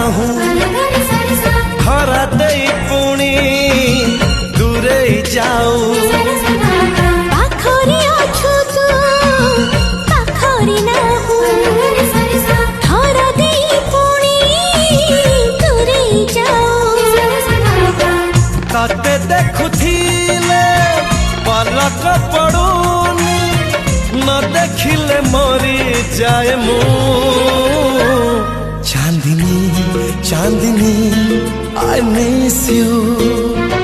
चाहूं धरा दे पुणी दूरे जाऊं तते देखुथिले पलक पड़ूनी न देखिले मरी जाए मु चांदनी चांदनी I miss you।